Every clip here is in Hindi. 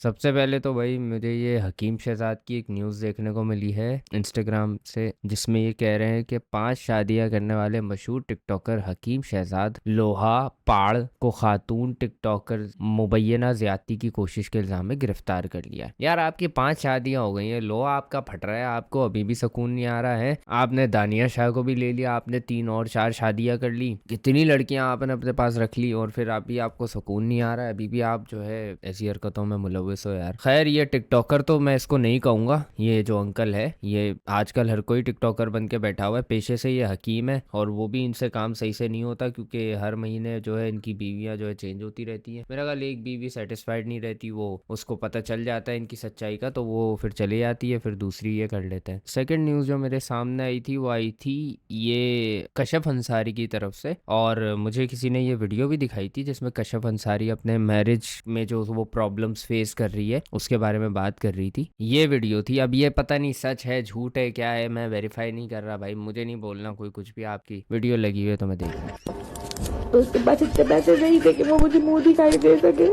सबसे पहले तो भाई मुझे ये हकीम शहजाद की एक न्यूज़ देखने को मिली है इंस्टाग्राम से, जिसमें ये कह रहे हैं कि 5 शादियां करने वाले मशहूर टिकटॉकर हकीम शहजाद लोहा पाड़ को खातून टिकटॉकर मुबैना ज्यादती की कोशिश के इल्जाम में गिरफ्तार कर लिया। यार आपकी 5 शादियां हो गई हैं, लोहा आपका फट रहा है, आपको अभी भी सुकून नहीं आ रहा है। आपने दानिया शाह को भी ले लिया, आपने 3 और 4 शादियां कर ली, कितनी लड़कियां आपने अपने पास रख ली और फिर अभी आपको सुकून नहीं आ रहा है, अभी भी आप जो है ऐसी हरकतों में मुलविस हो यार। खैर ये टिकटॉकर तो मैं इसको नहीं कहूंगा, ये जो अंकल है ये आजकल हर कोई टिकटॉकर बन के बैठा हुआ है, पेशे से ये हकीम है और वो भी इनसे काम सही से नहीं होता क्योंकि हर महीने जो है इनकी बीवियां जो है चेंज होती रहती हैं। मेरा ख्याल एक बीवी सेटिस्फाइड नहीं रहती, वो उसको पता चल जाता है इनकी सच्चाई का तो वो फिर चली जाती है, फिर दूसरी ये कर लेते हैं। सेकंड न्यूज़ जो मेरे सामने आई थी वो आई थी ये कशफ अंसारी की तरफ से, और मुझे किसी ने ये वीडियो भी दिखाई थी जिसमें कशफ अंसारी अपने मैरिज में जो वो प्रॉब्लम्स फेस कर रही है उसके बारे में बात कर रही थी। ये वीडियो थी, अब ये पता नहीं सच है झूठ है क्या है, मैं वेरीफाई नहीं कर रहा भाई, मुझे नहीं बोलना कोई कुछ भी। आपकी वीडियो लगी हुई है तो मैं देख रहा हूँ। तो उसके पास इतने पैसे नहीं थे कि वो मुझे मुंह दिखाई दे सके,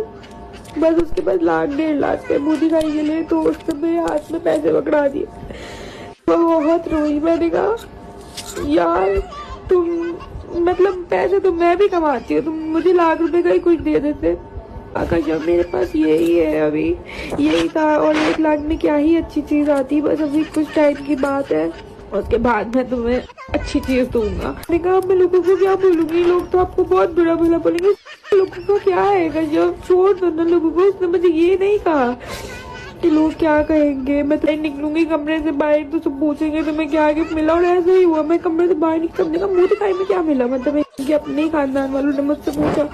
बस उसके पास 1.5 लाख के मुंह दिखाई के लिए, तो उसने मेरे हाथ में पैसे पकड़ा दिए। मैं बहुत रोई, मैंने कहा यार तुम मतलब पैसे तो मैं भी कमाती हूँ, तुम मुझे 1 लाख रुपए का ही कुछ दे देते। आकाश जब मेरे पास यही है, अभी यही था, और 1 लाख में क्या ही अच्छी चीज आती, बस अभी कुछ टाइम की बात है, उसके बाद मैं तुम्हें अच्छी चीज दूंगा। मैंने कहा मैं लोगों को क्या बोलूंगी, लोग तो आपको बहुत बुरा भला बोलेंगे, लोगों को क्या है, जब छोड़ दो ना लोगों को। उसने मुझे ये नहीं कहा कि लोग क्या कहेंगे, मैं तो निकलूंगी कमरे से बाहर तो सब पूछेंगे तुम्हें क्या गिफ्ट मिला, और ऐसा ही हुआ। मैं कमरे से बाहर निकलने का मुंह दिखाई में क्या मिला, मतलब इनके अपने ही खानदान वालों ने मुझसे पूछा।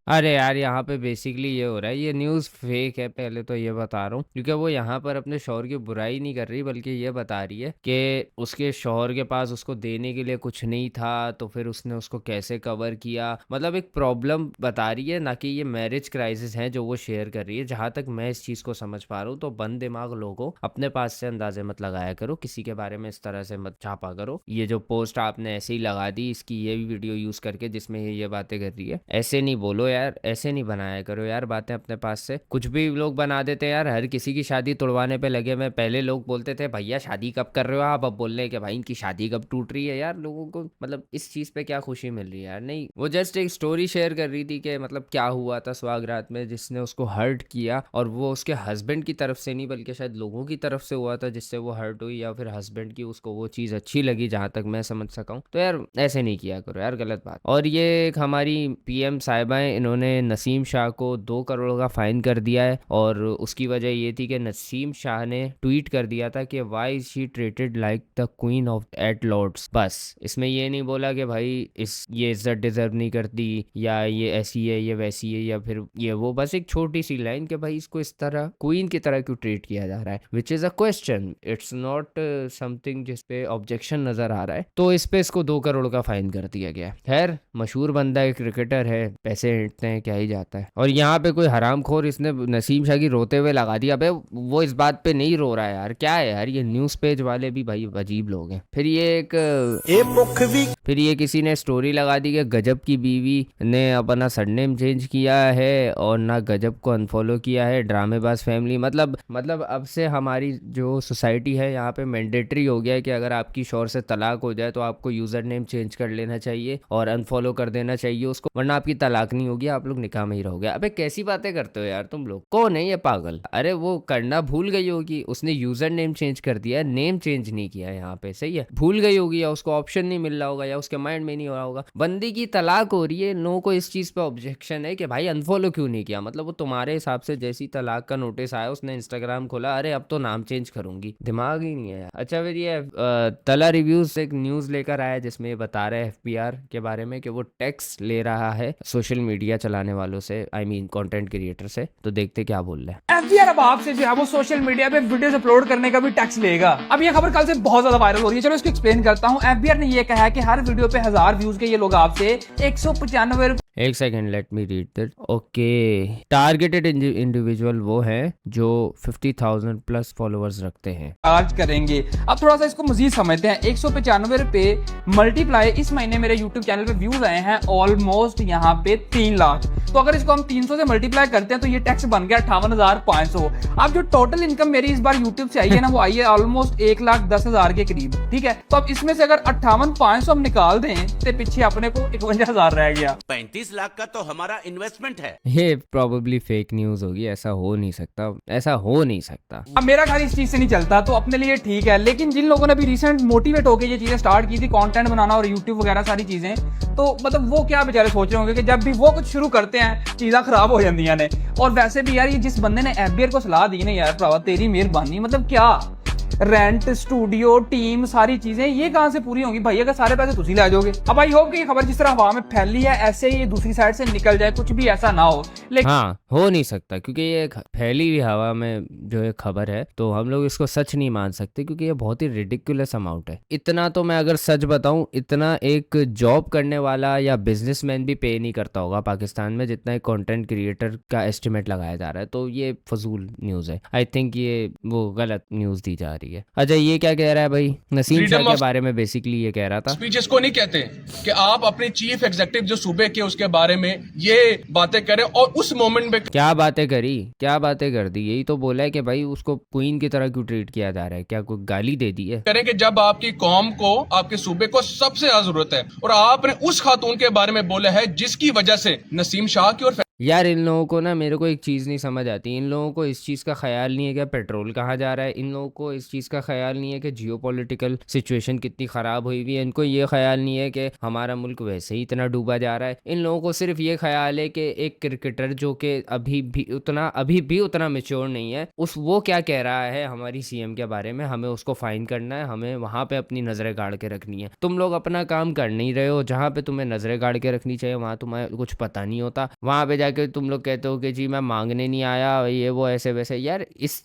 अरे यार यहाँ पे बेसिकली ये हो रहा है, ये न्यूज़ फेक है, पहले तो ये बता रहा हूँ, क्योंकि वो यहाँ पर अपने शौहर की बुराई नहीं कर रही बल्कि ये बता रही है कि उसके शौहर के पास उसको देने के लिए कुछ नहीं था तो फिर उसने उसको कैसे कवर किया। मतलब एक प्रॉब्लम बता रही है, ना कि ये मैरिज क्राइसिस है जो वो शेयर कर रही है। जहाँ तक मैं इस चीज़ को समझ पा रहा हूँ तो बंद दिमाग लोगों अपने पास से अंदाजे मत लगाया करो, किसी के बारे में इस तरह से मत छापा करो। ये जो पोस्ट आपने ऐसे ही लगा दी इसकी ये भी वीडियो यूज़ करके जिसमें ये बातें कर रही है, ऐसे नहीं बोलो यार, ऐसे नहीं बनाया करो यार बातें अपने पास से। कुछ भी लोग बना देते हैं यार, हर किसी की शादी तोड़वाने पे लगे। मैं पहले लोग बोलते थे भैया शादी कब कर रहे हो आप, अब बोल रहे हैं कि भाई इनकी शादी कब टूट रही है। यार लोगों को मतलब इस चीज पे क्या खुशी मिल रही है यार। नहीं, वो जस्ट एक स्टोरी शेयर कर रही थी कि मतलब क्या हुआ था सुहागरात में जिसने उसको हर्ट किया, और वो उसके हस्बैंड की तरफ से नहीं बल्कि शायद लोगों की तरफ से हुआ था जिससे वो हर्ट हुई, या फिर हस्बैंड की उसको वो चीज अच्छी लगी, जहां तक मैं समझ सका हूं। तो यार ऐसे नहीं किया करो यार, गलत बात। और ये एक हमारी पीएम साहिबा है, इन्होंने नसीम शाह को 2 करोड़ का फाइन कर दिया है, और उसकी वजह ये थी कि नसीम शाह ने ट्वीट कर दिया था कि why is she treated like the queen of at lords. बस इसमें ये नहीं बोला कि भाई ये इज्जत डिजर्व नहीं करती, या ये ऐसी है ये वैसी है, या फिर ये वो, बस एक छोटी सी लाइन कि भाई इसको इस तरह क्वीन की तरह क्यों ट्रीट किया जा रहा है, which is a question, it's not something जिसपे ऑब्जेक्शन नजर आ रहा है। तो इस पे इसको 2 करोड़ का फाइन कर दिया गया। खैर मशहूर बंदा है, क्रिकेटर है, पैसे हिटते हैं, क्या ही जाता है। और यहाँ पे कोई हरामखोर इसने नसीम शाह की रोते हुए लगा दिया। अबे वो इस बात पे नहीं रो रहा है यार, क्या है यार, ये न्यूज़ पेज वाले भी भाई अजीब लोग हैं। फिर ये किसी ने स्टोरी लगा दी कि गजब की बीवी ने अपना सरनेम चेंज किया है और ना गजब को अनफॉलो किया है, ड्रामेबाज फैमिली। मतलब अब से हमारी जो सोसाइटी है यहाँ पे मैंडेटरी हो गया है कि अगर आपकी शौहर से तलाक हो जाए तो आपको यूजर नेम चेंज कर लेना चाहिए और अनफॉलो कर देना चाहिए उसको, वरना आपकी तलाक नहीं होगी, आप लोग निकाह में ही रहोगे। अबे कैसी बातें करते हो यार तुम लोग, कौन है ये पागल। अरे वो करना भूल गई होगी, उसने यूजर नेम चेंज कर दिया, नेम चेंज नहीं किया यहाँ पे, सही है, भूल गई होगी या उसको ऑप्शन नहीं मिल रहा होगा या उसके माइंड में नहीं हो रहा होगा। बंदी की तलाक हो रही है, नो को इस चीज पे ऑब्जेक्शन है कि भाई अनफॉलो क्यों नहीं किया। मतलब वो तुम्हारे हिसाब से जैसी तलाक का नोटिस आया उसने इंस्टाग्राम खोला, अरे अब तो नाम चेंज करूंगी, दिमाग ही नहीं है यार। अच्छा फिर ये तला रिव्यूज एक न्यूज लेकर आया जिसमें ये बता रहे हैं एफबीआर के बारे में कि वो टैक्स ले रहा है सोशल मीडिया चलाने वालों से, आई मीन कंटेंट क्रिएटर से। तो देखते क्या बोल रहे हैं। एफबीआर अब आपसे जो है वो सोशल मीडिया पे वीडियोस अपलोड करने का भी टैक्स लेगा। अब ये खबर कल से बहुत ज्यादा वायरल हो रही है, चलो इसको एक्सप्लेन करता हूँ। एफबीआर ने ये कहा है कि हर वीडियो पे 1000 व्यूज के ये लोग आपसे 195 एक second, let me read that. Okay, targeted individual वो है जो 50,000 प्लस फॉलोअर्स रखते हैं। चार्ज करेंगे। अब थोड़ा सा इसको मजीद समझते हैं। 195 रुपए मल्टीप्लाई, इस महीने मेरे YouTube चैनल पे व्यूज आए हैं ऑलमोस्ट यहाँ पे 3 लाख। तो अगर इसको हम 300 से मल्टीप्लाई करते हैं तो ये टैक्स बन गया 58,500। अब जो टोटल इनकम मेरी इस बार YouTube से आई है ना, वो आई है ऑलमोस्ट 1,10,000 के करीब। ठीक है, तो अब इसमें से अगर 58,500 हम निकाल दें तो पीछे अपने को 51,000 रह गया। 35 लाख का तो हमारा इन्वेस्टमेंट है। ये प्रॉबेबली फेक न्यूज होगी, ऐसा हो नहीं सकता, ऐसा हो नहीं सकता। अब मेरा घर इस चीज से नहीं चलता तो अपने लिए ठीक है, लेकिन जिन लोगों ने भी रिसेंट मोटिवेट होकर ये चीजें स्टार्ट की थी, कंटेंट बनाना और यूट्यूब वगैरह सारी चीजें, तो मतलब वो क्या बेचारे सोच रहे होंगे कि जब भी वो कुछ शुरू करते हैं चीज़ें खराब हो जाती हैं। और वैसे भी यार ये जिस बंदे ने FBR को सलाह दी ना यार, भरावा तेरी मेहरबानी, मतलब क्या रेंट, स्टूडियो, टीम, सारी चीजें ये कहां से पूरी होंगी भाई अगर सारे पैसे तुसी ले जाओगे। अब आई होप कि ये खबर जिस तरह हवा में फैली है ऐसे ही दूसरी साइड से निकल जाए, कुछ भी ऐसा ना हो। लेकिन हाँ, हो नहीं सकता क्योंकि ये फैली हुई हवा में जो है खबर है, तो हम लोग इसको सच नहीं मान सकते क्योंकि ये बहुत ही रिडिकुलस अमाउंट है। इतना तो मैं अगर सच बताऊं, इतना एक जॉब करने वाला या बिजनेसमैन भी पे नहीं करता होगा पाकिस्तान में, जितना एक कंटेंट क्रिएटर का एस्टिमेट लगाया जा रहा है। तो ये फजूल न्यूज़ है। आई थिंक ये वो गलत न्यूज़ दी जा रही है। अच्छा, ये क्या कह रहा है भाई? नसीम शाह के बारे में बेसिकली ये कह रहा था। स्पीचेस को नहीं कहते कि आप अपने चीफ एग्जीक्यूटिव जो सूबे के उसके बारे में ये बातें करें और उस मोमेंट में क्या बातें करी, क्या बातें कर दी? यही तो बोला है कि भाई उसको क्वीन की तरह क्यों ट्रीट किया जा रहा है, क्या कोई गाली दे दी है? करें कि जब आपकी कौम को, आपके सूबे को सबसे ज्यादा जरूरत है और आपने उस खातून के बारे में बोला है जिसकी वजह से नसीम शाह की और यार इन लोगों को ना, मेरे को एक चीज़ नहीं समझ आती। इन लोगों को इस चीज़ का ख्याल नहीं है कि पेट्रोल कहाँ जा रहा है। इन लोगों को इस चीज़ का ख्याल नहीं है कि जियोपॉलिटिकल सिचुएशन कितनी ख़राब हुई हुई है। इनको ये ख्याल नहीं है कि हमारा मुल्क वैसे ही इतना डूबा जा रहा है। इन लोगों को सिर्फ ये ख्याल है कि एक क्रिकेटर जो कि अभी भी उतना मेच्योर नहीं है, वो क्या कह रहा है हमारी CM के बारे में, हमें उसको फाइन करना है, हमें वहाँ पर अपनी नज़रें गाड़ के रखनी है। तुम लोग अपना काम कर नहीं रहे हो। जहाँ पर तुम्हें नज़रें गाड़ के रखनी चाहिए वहाँ तुम्हें कुछ पता नहीं होता। वहाँ पर जाके तुम लोग कहते हो कि जी मैं मांगने नहीं आया, ये वो ऐसे वैसे। यार इस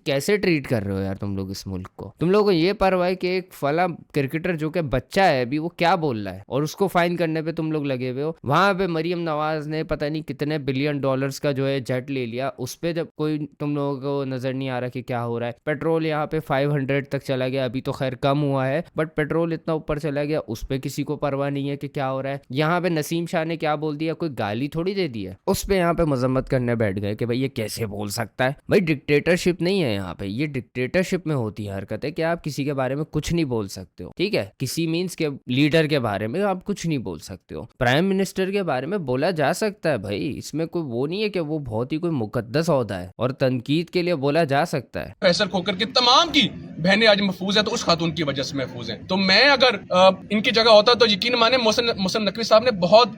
कैसे ट्रीट कर रहे हो यार तुम लोग इस मुल्क को? तुम लोगों को ये परवाह है कि एक फला क्रिकेटर जो कि बच्चा है अभी, वो क्या बोल रहा है और उसको फाइन करने पे तुम लोग लगे हुए हो। वहां पे मरियम नवाज ने पता नहीं कितने $1 बिलियन का जो है जेट ले लिया, उस पे जब कोई तुम लोगों को नजर नहीं आ रहा कि क्या हो रहा है। पेट्रोल यहाँ पे 500 तक चला गया, अभी तो खैर कम हुआ है, बट पेट्रोल इतना ऊपर चला गया, उस पे किसी को परवाह नहीं है कि क्या हो रहा है। यहाँ पे नसीम शाह ने क्या बोल दिया, कोई गाली थोड़ी दे दी है, उस पे यहाँ पे मजम्मत करने बैठ गए कि भाई ये कैसे बोल सकता है। भाई डिक्टेटरशिप नहीं है यहाँ पे, ये डिक्टेटरशिप में होती है हरकत है कि आप किसी के बारे में कुछ नहीं बोल सकते हो। ठीक है, किसी मींस के लीडर के बारे में आप कुछ नहीं बोल सकते हो। प्राइम मिनिस्टर के बारे में बोला जा सकता है भाई, इसमें कोई वो नहीं है कि वो बहुत ही कोई मुकद्दस ओहदा है और तनकीद के लिए बोला जा सकता है। फैसल खोकर की तमाम की बहनें आज महफूज है तो उस खातून की वजह से महफूज है। तो मैं अगर इनकी जगह होता तो यकीन माने मोहसिन नकवी साहब ने बहुत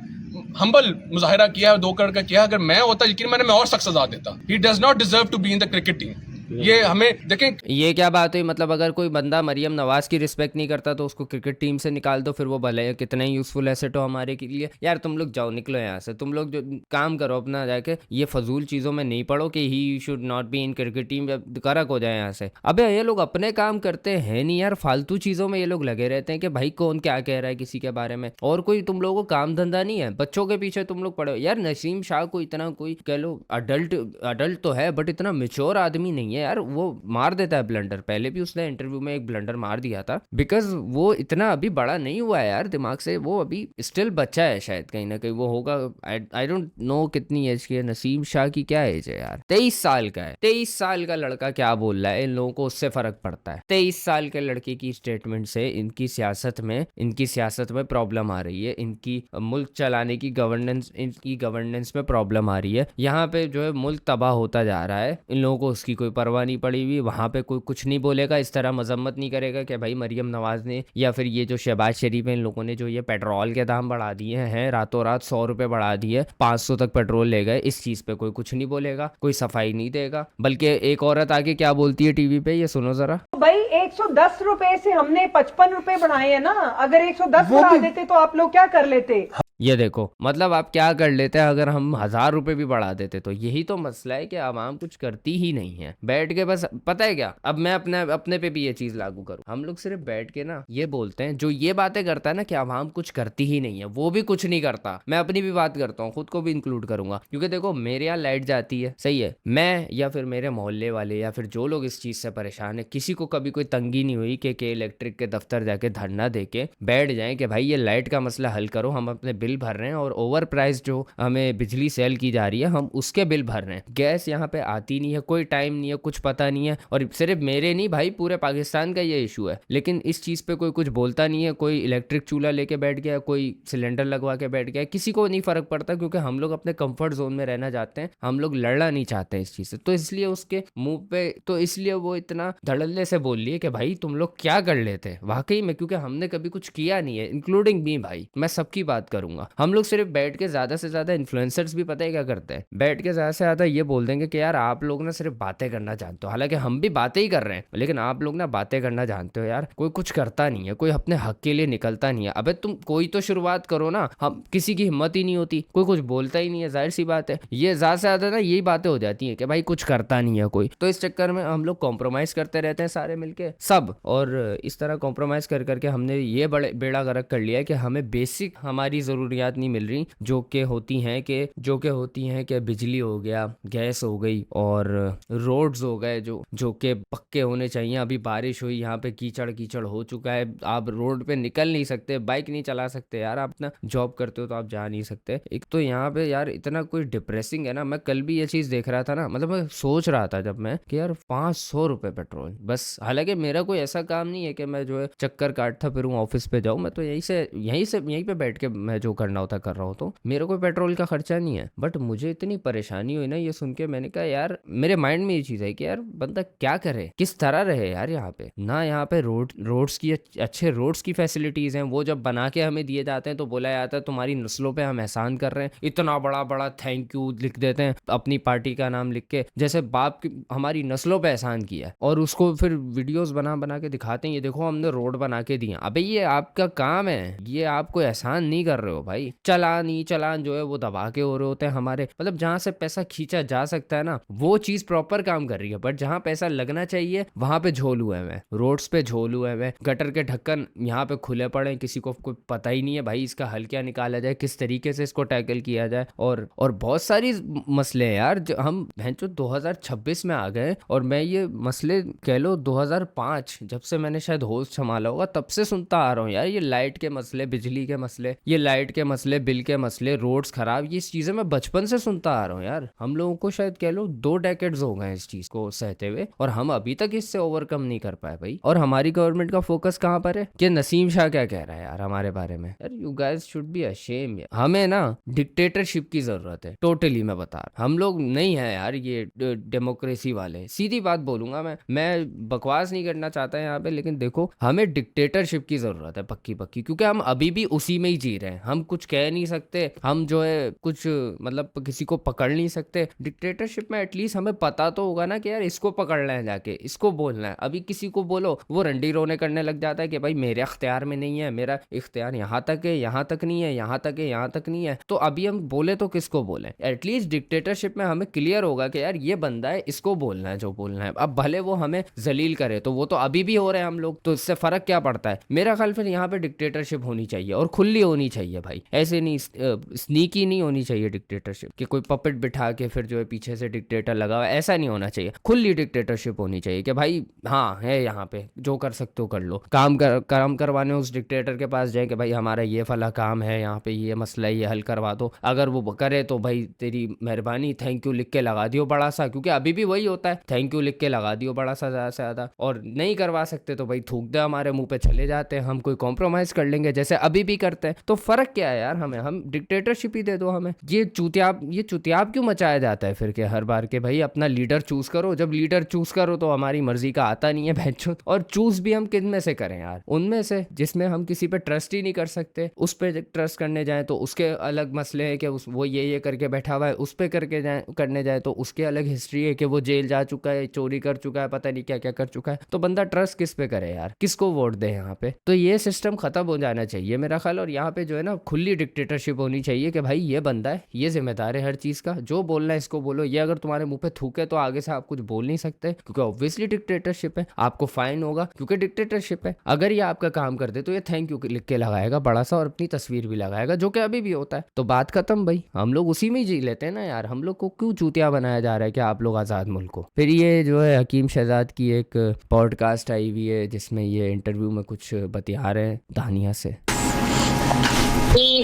हम्बल मुजाहिरा किया, 2 करोड़ का किया। अगर मैं होता यकीन मैंने मैं और सख्त सजा देता। He does not deserve to be in the cricket team. ये हमें देखें, ये क्या बात हुई? मतलब अगर कोई बंदा मरियम नवाज की रिस्पेक्ट नहीं करता तो उसको क्रिकेट टीम से निकाल दो, फिर वो भले कितना ही यूजफुल एसेट हो हमारे के लिए। यार तुम लोग जाओ, निकलो यहाँ से, तुम लोग जो काम करो अपना जाके, ये फजूल चीजों में नहीं पढ़ो कि he should not be in cricket team, करक हो जाए यहाँ से। अबे ये लोग अपने काम करते हैं नहीं यार, फालतू चीजों में ये लोग लगे रहते हैं कि भाई कौन क्या कह रहा है किसी के बारे में, और कोई तुम लोगों को काम धंधा नहीं है, बच्चों के पीछे तुम लोग पड़े हो। यार नसीम शाह को इतना कोई कह लो अडल्ट तो है, बट इतना मेच्योर आदमी नहीं है यार। वो मार देता है ब्लंडर, पहले भी उसने इंटरव्यू में एक ब्लंडर मार दिया था, बिकॉज वो इतना अभी बड़ा नहीं हुआ है यार दिमाग से, वो अभी स्टिल बच्चा है। शायद कहीं ना कहीं वो होगा, आई डोंट नो कितनी एज की है। नसीम शाह की क्या एज है यार? 23 साल का है। 23 साल का लड़का क्या बोल रहा है, इन लोगों को उससे फर्क पड़ता है। 23 साल के लड़के की स्टेटमेंट से इनकी सियासत में प्रॉब्लम आ रही है, इनकी मुल्क चलाने की गवर्नेंस में प्रॉब्लम आ रही है। यहाँ पे जो है मुल्क तबाह होता जा रहा है, इन लोगों को उसकी कोई परवाह नहीं पड़ी हुई। वहाँ पे कोई कुछ नहीं बोलेगा, इस तरह मजम्मत नहीं करेगा कि भाई मरियम नवाज ने या फिर ये जो शहबाज शरीफ है, इन लोगों ने जो ये पेट्रोल के दाम बढ़ा दिए हैं, रातों रात 100 रुपए बढ़ा दिए, 500 तक पेट्रोल ले गए, इस चीज पे कोई कुछ नहीं बोलेगा, कोई सफाई नहीं देगा। बल्कि एक औरत आके क्या बोलती है टीवी पे, ये सुनो जरा। भाई 110 रुपए से हमने 55 रुपए बढ़ाए हैं ना, अगर 110 बढ़ा देते तो आप लोग क्या कर लेते? ये देखो, मतलब आप क्या कर लेते हैं अगर हम 1000 रुपए भी बढ़ा देते, तो यही तो मसला है कि आवाम कुछ करती ही नहीं है, बैठ के बस। पता है क्या, अब मैं अपने पे भी ये चीज लागू करूँ, हम लोग सिर्फ बैठ के ना ये बोलते हैं, जो ये बातें करता है ना कि आवाम कुछ करती ही नहीं है, वो भी कुछ नहीं करता। मैं अपनी भी बात करता हूँ, खुद को भी इंक्लूड करूंगा, क्योंकि देखो मेरे यहाँ लाइट जाती है, सही है, मैं या फिर मेरे मोहल्ले वाले या फिर जो लोग इस चीज से परेशान है, किसी को कभी कोई तंगी नहीं हुई कि इलेक्ट्रिक के दफ्तर जाके धरना दे के बैठ जाए कि भाई ये लाइट का मसला हल करो, हम अपने बिल भर रहे हैं और ओवर प्राइस जो हमें बिजली सेल की जा रही है हम उसके बिल भर रहे हैं, गैस यहाँ पे आती नहीं है, कोई टाइम नहीं है, कुछ पता नहीं है, और सिर्फ मेरे नहीं भाई पूरे पाकिस्तान का ये इशू है, लेकिन इस चीज पे कोई कुछ बोलता नहीं है, कोई इलेक्ट्रिक चूल्हा लेके बैठ गया, कोई सिलेंडर लगवा के बैठ गया, किसी को नहीं फर्क पड़ता, क्योंकि हम लोग अपने कंफर्ट जोन में रहना चाहते हैं, हम लोग लड़ना नहीं चाहते इस चीज से, तो इसलिए उसके मुंह पे, तो इसलिए वो इतना धड़ल्ले से बोल रही है कि भाई तुम लोग क्या कर लेते, वाकई में, क्योंकि हमने कभी कुछ किया नहीं है, इंक्लूडिंग मी भाई, मैं सबकी बात करूंगा। हम लोग सिर्फ बैठ के ज्यादा से ज्यादा, इन्फ्लुएंसर्स भी पता है क्या करते हैं, बैठ के ज्यादा से ज्यादा ये बोल देंगे कि यार आप लोग ना सिर्फ बातें करना जानते हो, हालांकि हम भी बातें ही कर रहे हैं, लेकिन आप लोग ना बातें करना जानते हो यार, कोई कुछ करता नहीं है, कोई अपने हक के लिए निकलता नहीं है। अबे तुम कोई तो शुरुआत करो ना, हम किसी की हिम्मत ही नहीं होती, कोई कुछ बोलता ही नहीं है, जाहिर सी बात है, ये ज्यादा से ज्यादा ना यही बातें हो जाती हैं कि भाई कुछ करता नहीं है कोई, तो इस चक्कर में हम लोग कॉम्प्रोमाइज करते रहते हैं सारे मिलके सब, और इस तरह कॉम्प्रोमाइज कर करके हमने ये बड़े बेड़ा गर्क कर लिया है कि हमें बेसिक हमारी जरूरियात नहीं मिल रही, जो कि होती हैं कि बिजली हो गया, गैस हो गई, और रोड्स हो गए जो कि पक्के होने चाहिए। अभी बारिश हुई, यहाँ पे कीचड़ कीचड़ हो चुका है, आप रोड पे निकल नहीं सकते, बाइक नहीं चला सकते यार, आप अपना जॉब करते हो तो आप जा नहीं सकते। एक तो यहाँ पे यार इतना कोई डिप्रेसिंग है ना, मैं कल भी ये चीज देख रहा था ना, मतलब मैं सोच रहा था जब मैं कि यार 500 रुपए पेट्रोल बस, हालांकि मेरा कोई ऐसा काम नहीं है कि मैं जो है चक्कर काटता फिरूं ऑफिस पे जाऊं, मैं तो यहीं पे बैठ के मैं जो करना होता कर रहा हूँ, तो मेरा कोई पेट्रोल का खर्चा नहीं है। बट मुझे इतनी परेशानी हुई ना ये सुन के, मैंने कहा यार मेरे माइंड में ये चीज है कि यार बंदा क्या करे, किस तरह रहे यार, यहाँ पे ना, यहाँ पे रोड्स की अच्छे रोड्स की फैसिलिटीज हैं, वो जब बना के हमें दिए जाते हैं तो बोला जाता है तुम्हारी नस्लों पे हम एहसान कर रहे हैं, इतना बड़ा बड़ा थैंक यू लिख देते हैं अपनी पार्टी का नाम लिख के, जैसे बाप की हमारी नस्लों पे एहसान किया है, और उसको फिर वीडियोस बना बना के दिखाते हैं, ये देखो हमने रोड बना के दिए। अबे ये आपका काम है, ये आप कोई एहसान नहीं कर रहे हो भाई, चालान जो है वो दबा के हो रहे होते हैं हमारे, मतलब जहां से पैसा खींचा जा सकता है ना वो चीज प्रॉपर काम कर रही है, बट जहां पैसा लगना चाहिए वहां पे झोल हुए हैं, रोड्स पे झोल हुए हैं, गटर के ढक्कन यहाँ पे खुले पड़े, किसी को कोई पता ही नहीं है भाई इसका हल क्या निकाला जाए, किस तरीके से इसको टैकल किया जाए, और बहुत सारी मसले हैं यार, हम भैंचो 2026 में आ गए, और मैं ये मसले कह लो 2005 जब से मैंने शायद होश संभाला होगा तब से सुनता आ रहा हूँ यार, ये लाइट के मसले, बिजली के मसले, ये लाइट के मसले, बिल के मसले, रोड्स खराब, ये चीजें मैं बचपन से सुनता आ रहा हूँ यार, हम लोगों को शायद कह लो 2 डेकेड्स हो गए इस चीज को सहते हुए, और हम अभी तक इससे ओवरकम नहीं कर पाए भाई। और हमारी गवर्नमेंट का फोकस कहाँ पर है, कि नसीम शाह क्या कह रहा है यार हमारे बारे में, यार you guys should be ashamed यार, हमें ना डिक्टेटरशिप की जरूरत है, टोटली मैं बता रहा, हम लोग नहीं है यार ये डेमोक्रेसी वाले, सीधी बात बोलूंगा मैं बकवास नहीं करना चाहता यहाँ पे, लेकिन देखो हमें डिक्टेटरशिप की जरूरत है पक्की, क्योंकि हम अभी भी उसी में ही जी रहे हैं, हम कुछ कह नहीं सकते, हम जो है कुछ मतलब किसी को पकड़ नहीं सकते। डिक्टेटरशिप में एटलीस्ट हमें पता तो होगा ना कि यार इसको पकड़ना है, जाके इसको बोलना है, अभी किसी को बोलो वो रंडी रोने करने लग जाता है कि भाई मेरे इख्तियार में नहीं है, मेरा इख्तियार यहाँ तक है, यहाँ तक नहीं है, यहाँ तक है, यहाँ तक नहीं है, तो अभी हम बोले तो किसको बोले। एटलीस्ट डिक्टेटरशिप में हमें क्लियर होगा कि यार ये बंदा है, इसको बोलना है जो बोलना है, अब भले वो हमें जलील करे, तो वो तो अभी भी हो रहे हैं हम लोग, तो इससे फर्क क्या पड़ता है। मेरा ख्याल फिर यहाँ पे डिक्टेटरशिप होनी चाहिए और खुली होनी चाहिए भाई, ऐसे नहीं स्नीकी नहीं होनी चाहिए डिक्टेटरशिप कि कोई पपेट बिठा के फिर जो है पीछे से डिक्टेटर लगा हुआ, ऐसा नहीं होना चाहिए। खुली डिक्टेटरशिप होनी चाहिए कि भाई हाँ है यहाँ पे, जो कर सकते हो कर लो, काम करवाने उस डिक्टेटर के पास जाए कि भाई हमारा ये फला काम है, यहाँ पे ये मसला है, ये हल करवा दो, अगर वो करे तो भाई तेरी मेहरबानी, थैंक यू लिख के लगा दियो बड़ा सा, क्योंकि अभी भी वही होता है, थैंक यू लिख के लगा दियो बड़ा सा ज्यादा से ज्यादा, और नहीं करवा सकते तो भाई थूक दे हमारे मुंह पे, चले जाते हैं हम, कोई कॉम्प्रोमाइज कर लेंगे जैसे अभी भी करते हैं। तो फर्क क्या है यार, हम डिक्टेटरशिप ही दे दो हमें। ये चुतियाब क्यों मचाया जाता है फिर के हर बार के भाई अपना लीडर चूज करो, जब लीडर चूज करो तो हमारी मर्जी का आता नहीं है भैंचो, और चूज भी हम किन में से करें यार, उनमें से जिसमें हम किसी पे ट्रस्ट ही नहीं कर सकते, उस पे ट्रस्ट करने जाए तो उसके अलग मसले हैं कि वो ये करके बैठा हुआ है, उस पे करने जाए तो उसके अलग हिस्ट्री है कि वो जेल जा चुका है, चोरी कर चुका है, पता नहीं क्या क्या कर चुका है, तो बंदा ट्रस्ट किस पे करे यार, किसको वोट दे यहाँ पे। तो ये सिस्टम खत्म हो जाना चाहिए मेरा ख्याल, और यहाँ पे जो है ना खुली डिक्टेटरशिप होनी चाहिए कि भाई ये बंदा है, ये जिम्मेदार है हर चीज़ का, जो बोलना है इसको बोलो। ये अगर तुम्हारे मुंह पे थूके तो आगे से आप कुछ बोल नहीं सकते, क्योंकि ऑब्वियसली डिक्टेटरशिप है, आपको फाइन होगा क्योंकि डिक्टेटरशिप है। अगर ये आपका काम कर दे तो ये थैंक यू लिख के लगाएगा बड़ा सा, और अपनी तस्वीर भी लगाएगा, जो कि अभी भी होता है। तो बात खत्म भाई, हम लोग उसी में ही जी लेते हैं ना यार। हम लोग को क्यों चूतिया बनाया जा रहा है कि आप लोग आज़ाद मुल्क हो। फिर ये जो है हकीम शहजाद की एक पॉडकास्ट आई हुई है जिसमें ये इंटरव्यू में कुछ बतिया रहे हैं दानिया से।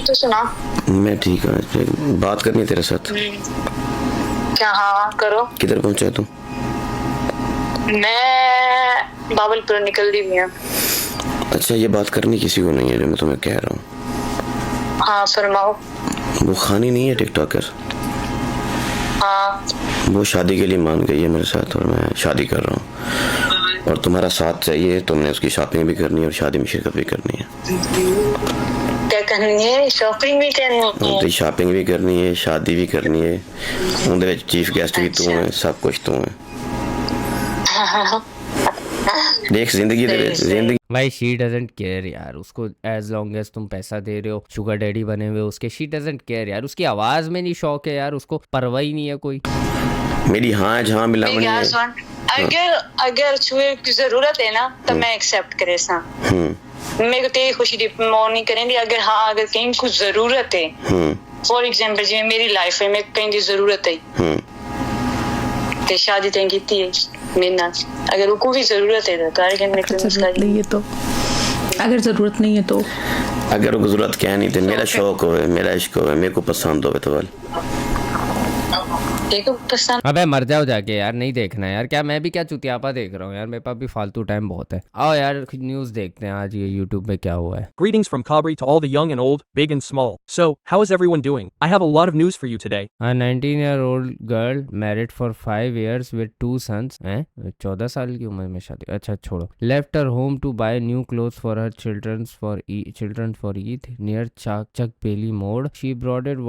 तो सुना। मैं ठीक हूँ, बात करनी है तेरे साथ। क्या? हाँ करो। किधर पहुंचा तू? मैं बाबलपुर निकल दी हुई हूँ। अच्छा, ये बात करनी किसी को नहीं है जो मैं तुम्हें कह रहा हूँ। हाँ फरमाओ। वो खानी नहीं है टिकटॉकर? हाँ। वो शादी के लिए मान गई है मेरे साथ और मैं शादी कर रहा हूँ, और तुम्हारा साथ चाहिए। तुमने उसकी शॉपिंग भी करनी है और शादी में शिरकत भी करनी है। क्या करनी है? शॉपिंग भी करनी है? शॉपिंग भी करनी है, शादी भी करनी है। उनके चीफ गेस्ट भी तू है, सब कुछ तू है। देख जिंदगी भाई शी डजंट केयर यार, उसको एज लॉन्ग एज तुम पैसा दे रहे हो, शुगर डैडी बने हुए उसके, शी डजंट केयर यार। उसकी आवाज में नहीं शौक है यार, उसको परवाह ही नहीं है कोई। मेरी हाँ जहाँ मिलावनी है। अगर छुए की जरूरत है ना तो मैं एक्सेप्ट करे सा। मेरे को तेरी खुशी डिमोन नहीं करेंगे। अगर हाँ अगर कहीं कुछ जरूरत है, फॉर एग्जाम्पल जी मेरी लाइफ में कहीं की जरूरत है तो शादी तय की है मेरे नाल। अगर वो कोई जरूरत है तो जरूरत नहीं है तो, अगर जरूरत नहीं है तो, अगर वो जरूरत क्या नहीं थे, मेरा शौक हो, मेरा इश्क हो, मेरे को पसंद हो तो बोल। अबे मर जाओ जाके यार, नहीं देखना यार। क्या मैं भी क्या चुतियापा देख रहा हूँ यार, मेरे पास भी फालतू टाइम बहुत है। आओ यार न्यूज़ देखते हैं आज ये यूट्यूब में क्या हुआ है। Greetings from Kabri to all the young and old, big and small. So, how is everyone doing? I have a lot of news for you today. A 19-year-old girl married for 5 years with 2 sons, 14 साल की उम्र में शादी, अच्छा छोड़ो, left her home to buy new clothes for her children for Eid near Chak Beli Mode. She boarded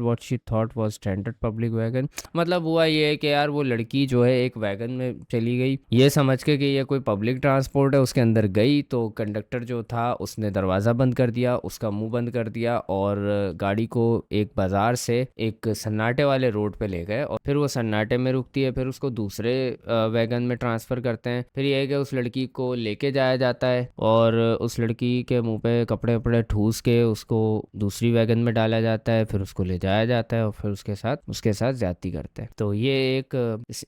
what she thought was standard public wagon. मतलब हुआ ये है कि यार वो लड़की जो है एक वैगन में चली गई, ये समझ के कि ये कोई पब्लिक ट्रांसपोर्ट है, उसके अंदर गई तो कंडक्टर जो था उसने दरवाज़ा बंद कर दिया, उसका मुंह बंद कर दिया, और गाड़ी को एक बाजार से एक सन्नाटे वाले रोड पे ले गए, और फिर वो सन्नाटे में रुकती है, फिर उसको दूसरे वैगन में ट्रांसफ़र करते हैं। फिर ये है कि उस लड़की को लेके जाया जाता है और उस लड़की के मुँह पे कपड़े वपड़े ठूस के उसको दूसरी वैगन में डाला जाता है, फिर उसको ले जाया जाता है और फिर उसके साथ ज्यादती करते हैं। तो ये एक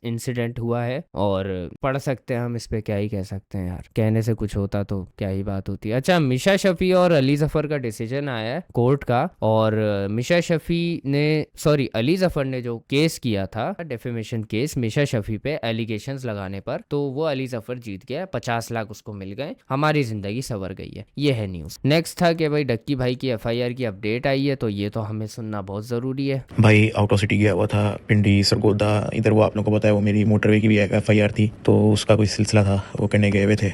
इंसिडेंट हुआ है और पढ़ सकते हैं हम, इस पे क्या ही कह सकते हैं यार, कहने से कुछ होता तो क्या ही बात होती है। अच्छा, मिशा शफी और अली जफर का डिसीजन आया है कोर्ट का, और मिशा शफी ने अली जफर ने जो केस किया था, डेफेमेशन केस मिशा शफी पे एलिगेशंस लगाने पर, तो वो अली जफर जीत गया, 50 लाख उसको मिल गए, हमारी जिंदगी संवर गई है। ये है न्यूज। नेक्स्ट था कि भाई डक्की भाई की FIR की अपडेट आई है, तो ये तो हमें सुनना बहुत जरूरी है। भाई आउट ऑफ सिटी गया हुआ था, पिंडी सरगोदा इधर, वो आप लोगों को पता है, वो मेरी मोटरवे की भी FIR थी, तो उसका कोई सिलसिला था, वो करने गए हुए थे।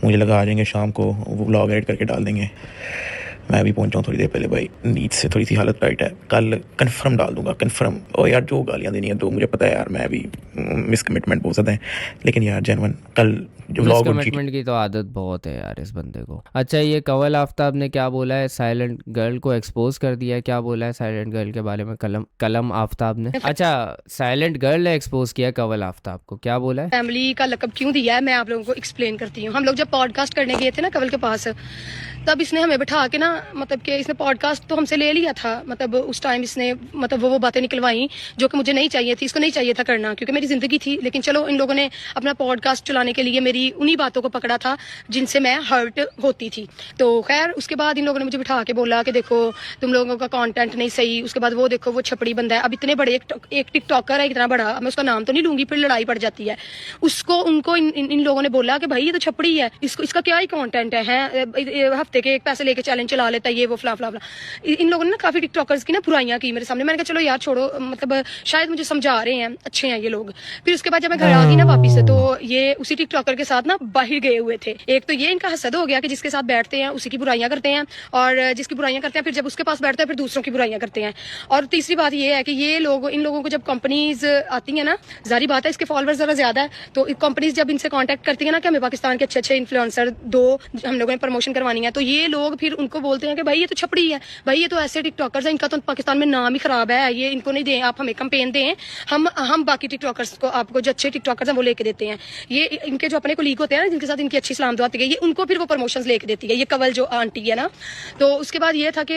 मुझे लगा आ जाएंगे शाम को, वो व्लॉग एडिट करके डाल देंगे। मैं अभी पहुंचा हूँ थोड़ी देर पहले भाई, नींद से थोड़ी सी हालत टाइट है, कल कंफर्म डाल दूंगा, कंफर्म। और यार जो गालियाँ देनी है तो मुझे पता है यार, मैं अभी मिसकमिटमेंट बहुत ज़्यादा है, लेकिन यार जेन्युइन कल जो व्लॉग मिसकमिटमेंट की तो आदत बहुत है यार इस बंदे को। अच्छा, ये कंवल आफ्ताब ने क्या बोला है, साइलेंट गर्ल को एक्सपोज कर दिया है। क्या बोला है साइलेंट गर्ल के बारे में कलम आफ्ताब ने? अच्छा, साइलेंट गर्ल ने एक्सपोज किया कंवल आफ्ताब को, क्या बोला है? फैमिली का लकब क्यों दिया है मैं आप लोगों को एक्सप्लेन करती हूँ। हम लोग जब पॉडकास्ट करने गए थे ना कंवल के पास, तब इसने हमें बिठा के ना, मतलब कि इसने पॉडकास्ट तो हमसे ले लिया था, मतलब उस टाइम इसने मतलब वो बातें निकलवाई जो कि मुझे नहीं चाहिए थी, इसको नहीं चाहिए था करना, क्योंकि मेरी जिंदगी थी। लेकिन चलो इन लोगों ने अपना पॉडकास्ट चलाने के लिए मेरी उन्हीं बातों को पकड़ा था जिनसे मैं हर्ट होती थी। तो खैर उसके बाद इन लोगों ने मुझे बिठा के बोला कि देखो तुम लोगों का कंटेंट नहीं सही। उसके बाद वो देखो वो छपड़ी बंदा है, अब इतने बड़े एक टिकटॉकर है इतना बड़ा, मैं उसका नाम तो नहीं लूंगी, फिर लड़ाई पड़ जाती है। उसको उनको इन लोगों ने बोला कि भाई ये तो छपड़ी है, इसका क्या ही कंटेंट है, हफ्ते के एक पैसे लेके चैलेंज चला लेता है, ये वो फला फला फला। इन लोगों ने ना काफी टिकटॉकर्स की ना बुराइयां की मेरे सामने। मैंने कहा चलो यार छोड़ो, मतलब शायद मुझे समझा रहे हैं, अच्छे हैं ये लोग। फिर उसके बाद जब मैं घर आ गई ना वापिस से, तो ये उसी टिकटॉकर के के साथ ना बाहर गए हुए थे। एक तो ये इनका हसद हो गया कि जिसके साथ बैठते हैं उसी की बुराइयां करते हैं, और जिसकी बुराइयां करते हैं फिर जब उसके पास बैठते हैं फिर दूसरों की बुराइयां करते हैं। और तीसरी बात ये है कि ये लोग, इन लोगों को जब कंपनीज आती है ना, जारी बात है इसके फॉलोअर्स जरा ज्यादा है, तो कंपनीज जब इनसे कांटेक्ट करती है ना कि हमें पाकिस्तान के अच्छे अच्छे इन्फ्लुएंसर दो, हम लोगों ने प्रमोशन करवानी है, तो ये लोग फिर उनको बोलते हैं कि भाई ये तो छपड़ी है, भाई ये तो ऐसे टिकटॉकर्स हैं, इनका तो पाकिस्तान में नाम ही खराब है, ये इनको नहीं दें, आप हमें कैंपेन दें, हम बाकी टिकटॉकर्स को, आपको जो अच्छे टिकटॉकर्स हैं वो लेके देते हैं। ये इनके जो अपने कोलीग होते हैं ना, जिनके साथ इनकी अच्छी सलाम दुआ होती है, ये उनको फिर वो प्रमोशंस लेके देती है, ये कंवल जो आंटी है ना। तो उसके बाद ये था कि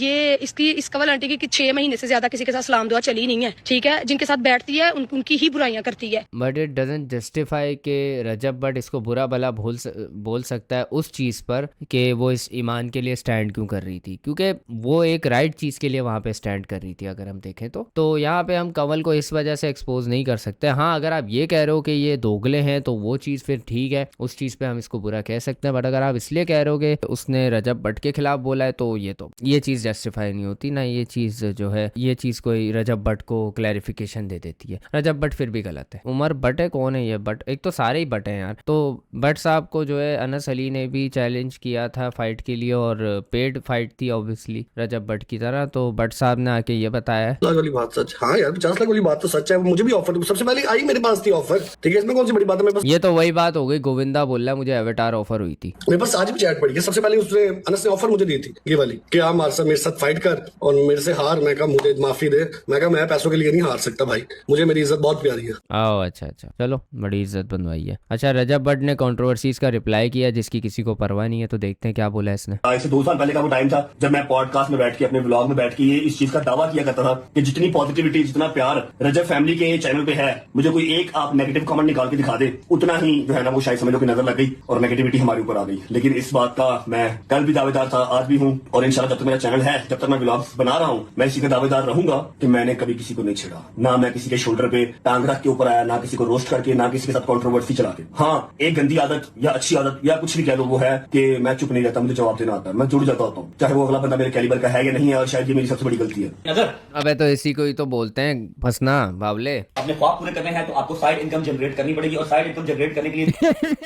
ये इस कंवल आंटी की 6 महीने से ज्यादा किसी के साथ सलाम दुआ चली नहीं है, ठीक है। जिनके साथ बैठती है उनकी ही बुराइयां करती है। बट इट डजंट जस्टिफाई कि रजब बट इसको बुरा भला बोल सकता है उस चीज़ पर कि वो इस ईमान के लिए स्टैंड क्यों कर रही थी, क्योंकि वो एक राइट चीज़ के लिए वहाँ पे स्टैंड कर रही थी अगर हम देखें तो यहाँ पे हम कंवल को इस वजह से एक्सपोज नहीं कर सकते। हाँ, अगर आप ये कह रहे हो कि ये दोगले हैं तो वो चीज़ फिर ठीक है, उस चीज़ पे हम इसको बुरा कह सकते हैं। बट अगर आप इसलिए कह रहे हो कि उसने रजब बट के खिलाफ बोला है तो ये चीज़ जस्टिफाई नहीं होती ना। ये चीज़ जो है, ये चीज़ कोई रजब बट को क्लैरिफिकेशन दे देती है। रजब बट फिर भी गलत है। उमर बट है, कौन है ये बट? एक तो सारे ही बट हैं यार। तो बट साहब को जो है अनस अली ने भी चैलेंज किया था फाइट के लिए, और पेड फाइट थी ऑब्वियसली रजब बट की तरह। तो बट साहब ने आके ये बताया 50 लाख वाली बात सच। हाँ यार, 50 लाख वाली बात तो सच है। मुझे भी ऑफर सबसे पहले आई, मेरे पास थी ऑफर, ठीक है, इसमें कौन सी बड़ी बात है। मेरे पास ये तो वही बात हो गई, गोविंदा बोल रहा है मुझे एवेटार ऑफर हुई थी। मेरे पास आज भी चैट पड़ी है। सबसे पहले उसने, अनस ने ऑफर मुझे दी थी ये वाली कि आप मेरे साथ फाइट कर और मेरे से हार। मैं कहा मुझे माफी दे। मैं कहा मैं पैसों के लिए नहीं हार सकता भाई, मुझे मेरी इज्जत बहुत प्यारी है। अच्छा, चलो बड़ी इज्जत बनवाई है। अच्छा, रजब बट ने कंट्रोवर्सीज का रिप्लाई किया जिसकी किसी को परवाह नहीं है, तो देखते हैं क्या बोला इसने। ऐसे 2 साल पहले का वो टाइम था जब मैं पॉडकास्ट में बैठ के, अपने व्लॉग में बैठ के ये इस चीज का दावा किया करता था कि जितनी पॉजिटिविटी, जितना प्यार रजब फैमिली के चैनल पे है, मुझे कोई एक आप नेगेटिव कमेंट निकाल के दिखा दे, उतना ही जो है ना वो शायद समझ लो कि नजर लग गई और नेगेटिविटी हमारे ऊपर आ गई। लेकिन इस बात का मैं कल भी दावेदार था, आज भी हूँ, और इंशाल्लाह जब तक मेरा चैनल है, जब तक मैं व्लॉग्स बना रहा हूँ, मैं इसी का दावेदार रहूंगा कि मैंने कभी किसी को नहीं छेड़ा, ना मैं किसी के शोल्डर पे टांग रख के ऊपर आया, ना किसी को रोस्ट करके, ना किसी के साथ कंट्रोवर्सी चला के। हाँ, एक गंदी आदत या अच्छी आदत या कुछ भी कह लो, वो है कि मैं चुप नहीं रहता, मुझे जवाब देना आता है, मैं जुड़ जाता होता हूँ, चाहे वो अगला बंदा मेरे कैलिबर का है या नहीं है। और शायद ये मेरी सबसे बड़ी गलती है। अबे तो इसी को ही तो बोलते हैं फंसना बावले। अपने ख्वाब पूरे करने हैं तो आपको साइड इनकम जनरेट करनी पड़ेगी, और साइड इनकम जनरेट करने के लिए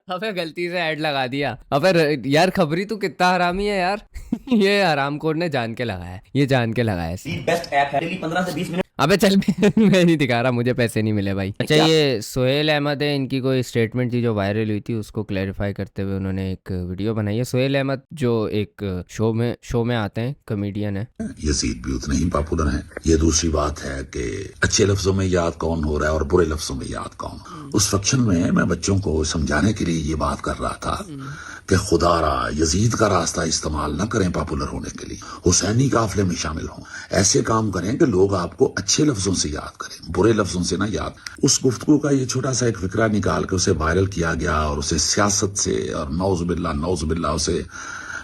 अबे गलती से ऐड लगा दिया। अबे यार खबरी तू कितना हरामी है यार। ये हरामखोर ने जान के लगाया, ये जान के लगाया। बेस्ट ऐप है, डेली 15 से 20 मिनट। अबे चल मैं नहीं दिखा रहा, मुझे पैसे नहीं मिले भाई। अच्छा, ये सोहेल अहमद है, इनकी कोई स्टेटमेंट थी जो वायरल हुई थी, उसको क्लैरिफाई करते हुए उन्होंने एक वीडियो बनाई है। सोहेल अहमद जो एक शो में आते हैं, कॉमेडियन है। यजीद भी उतने ही पॉपुलर हैं। ये दूसरी बात है कि अच्छे लफ्जों में याद कौन हो रहा है और बुरे लफ्जों में याद कौन। उस फंक्शन में मैं बच्चों को समझाने के लिए ये बात कर रहा था कि खुदारा यजीद का रास्ता इस्तेमाल न करें पॉपुलर होने के लिए, हुसैनी काफिले में शामिल हों, ऐसे काम करें कि लोग आपको अच्छे लफ्जों से याद करें, बुरे लफ्जों से ना याद। उस गुफ्तगू का ये छोटा सा एक फिक्रा निकाल के उसे वायरल किया गया और उसे सियासत से और नौजुबिल्ला उसे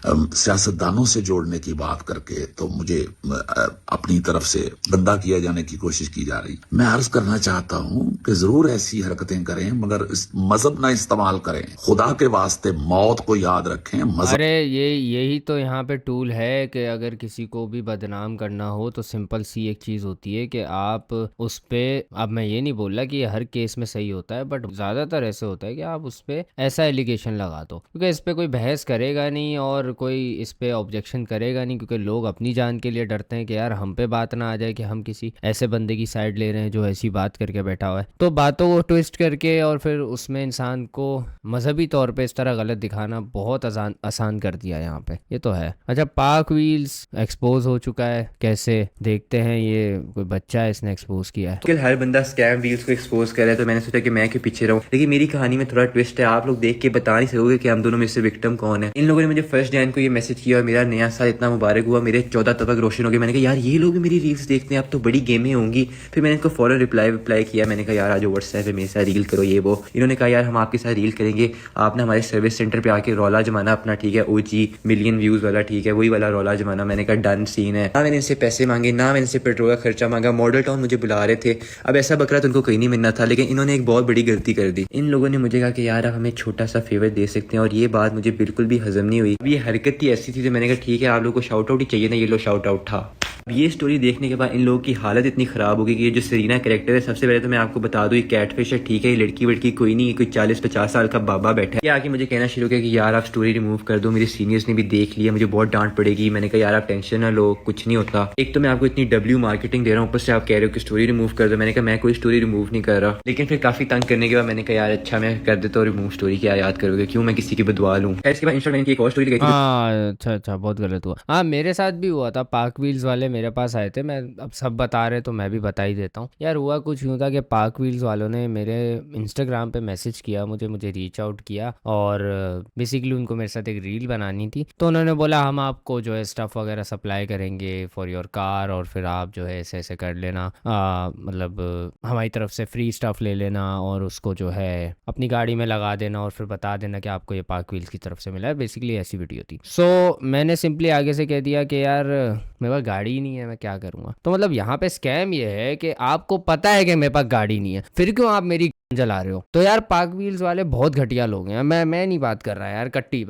सियासतदानों से जोड़ने की बात करके तो मुझे अपनी तरफ से गंदा किया जाने की कोशिश की जा रही। मैं अर्ज करना चाहता हूं कि जरूर ऐसी हरकतें करें मगर मजहब ना इस्तेमाल करें, खुदा के वास्ते मौत को याद रखें। अरे यही तो यहाँ पे टूल है कि अगर किसी को भी बदनाम करना हो तो सिंपल सी एक चीज़ होती है कि आप उस पर, अब मैं ये नहीं बोल रहा कि हर केस में सही होता है, बट ज़्यादातर ऐसे होता है कि आप उस पर ऐसा एलिगेशन लगा दो, क्योंकि इस पर कोई बहस करेगा नहीं और कोई इस पे ऑब्जेक्शन करेगा नहीं, क्योंकि लोग अपनी जान के लिए डरते हैं कि यार हम पे बात ना आ जाए कि हम किसी ऐसे बंदे की साइड ले रहे हैं जो ऐसी बात करके बैठा हुआ है। तो बातों को ट्विस्ट करके और फिर उसमें इंसान को मजहबी तौर पे इस तरह गलत दिखाना बहुत आसान कर दिया यहाँ पे, ये तो है। अच्छा, पाक व्हील्स एक्सपोज हो चुका है, कैसे देखते हैं। ये कोई बच्चा है, इसने एक्सपोज किया है। हर बंदा स्कैम व्हील्स को एक्सपोज कर रहा है, तो मैंने सोचा कि मैं क्यों पीछे रहूं। लेकिन मेरी कहानी में थोड़ा ट्विस्ट है, आप लोग देख के बता नहीं सकोगे कि हम दोनों में से विक्टिम कौन है। इन लोगों ने मुझे 1 जनवरी को ये मैसेज किया और मेरा नया साल इतना मुबारक हुआ, मेरे 14 तबक रोशन हो गए। मैंने कहा यार ये लोग भी मेरी रील्स देखते हैं, अब तो बड़ी गेमें होंगी। फिर मैंने इनको फौरन रिप्लाई किया, मैंने कहा यार आज व्हाट्सएप पे मेरे साथ रील करो ये वो। इन्होंने कहा यार हम आपके साथ रील करेंगे, आपने हमारे सर्विस सेंटर पे आके रौला जमाना अपना, ठीक है, OG मिलियन व्यूज वाला, ठीक है, वही वाला रौला जमाना। मैंने कहा डन सीन है। ना मैंने इनसे पैसे मांगे, ना मैंने इनसे पेट्रोल का खर्चा मांगा। मॉडल टाउन मुझे बुला रहे थे, अब ऐसा बकरा तो उनको कहीं नहीं मिलना था, लेकिन इन्होंने एक बहुत बड़ी गलती कर दी। इन लोगों ने मुझे कहा कि यार आप हमें छोटा सा फेवर दे सकते हैं, और ये बात मुझे बिल्कुल भी हजम नहीं हुई। अब ये हरकत ही ऐसी थी तो मैंने कहा ठीक है, आप लोगों को शाउट आउट ही चाहिए ना, ये लो शाउट आउट था। ये स्टोरी देखने के बाद इन लोगों की हालत इतनी खराब होगी कि ये जो सरीना कैरेक्टर है, सबसे पहले तो मैं आपको बता दूं ये कैटफिश है, ठीक है, ये लड़की वड़की कोई नहीं, कोई 40-50 साल का बाबा बैठा है। ये आके मुझे कहना शुरू किया कि यार आप स्टोरी रिमूव कर दो, मेरे सीनियर्स ने भी देख लिया, मुझे बहुत डांट पड़ेगी। मैंने कहा यार आप टेंशन ना लो, कुछ नहीं होता। एक तो मैं आपको इतनी डब्ल्यू मार्केटिंग दे रहा हूँ, ऊपर से आप कह रहे हो कि स्टोरी रिमूव कर दो। मैंने कहा मैं कोई स्टोरी रिमूव नहीं कर रहा, लेकिन फिर काफी तंग करने के बाद मैंने कहा यार अच्छा मैं कर देता हूँ रिमूव स्टोरी, क्या याद करोगे, क्यों मैं किसी की बदवा लूँ। इसके बाद इंस्टाग्राम की एक और स्टोरी लगाई थी। हाँ अच्छा बहुत गलत हुआ। हाँ मेरे साथ भी हुआ था, पार्क व्हील्स वाले मेरे पास आए थे। मैं अब सब बता रहे तो मैं भी बता ही देता हूँ यार। हुआ कुछ यूँ था कि पार्क व्हील्स वालों ने मेरे इंस्टाग्राम पे मैसेज किया, मुझे रीच आउट किया और बेसिकली उनको मेरे साथ एक रील बनानी थी। तो उन्होंने बोला हम आपको जो है स्टफ़ वगैरह सप्लाई करेंगे फॉर योर कार, और फिर आप जो है ऐसे ऐसे कर लेना, मतलब हमारी तरफ से फ्री स्टफ़ ले लेना और उसको जो है अपनी गाड़ी में लगा देना और फिर बता देना कि आपको ये पार्क व्हील्स की तरफ से मिला है। बेसिकली ऐसी वीडियो थी। सो मैंने सिंपली आगे से कह दिया कि यार मेरे पास गाड़ी ही नहीं है, मैं क्या करूँगा। तो मतलब यहाँ पे स्कैम ये है कि आपको पता है कि मेरे पास गाड़ी नहीं है, फिर क्यों आप मेरी जला रहे हो। तो यार पार्क व्हील्स वाले बहुत घटिया लोग हैं। मैं नहीं बात कर रहा यार, कट्टी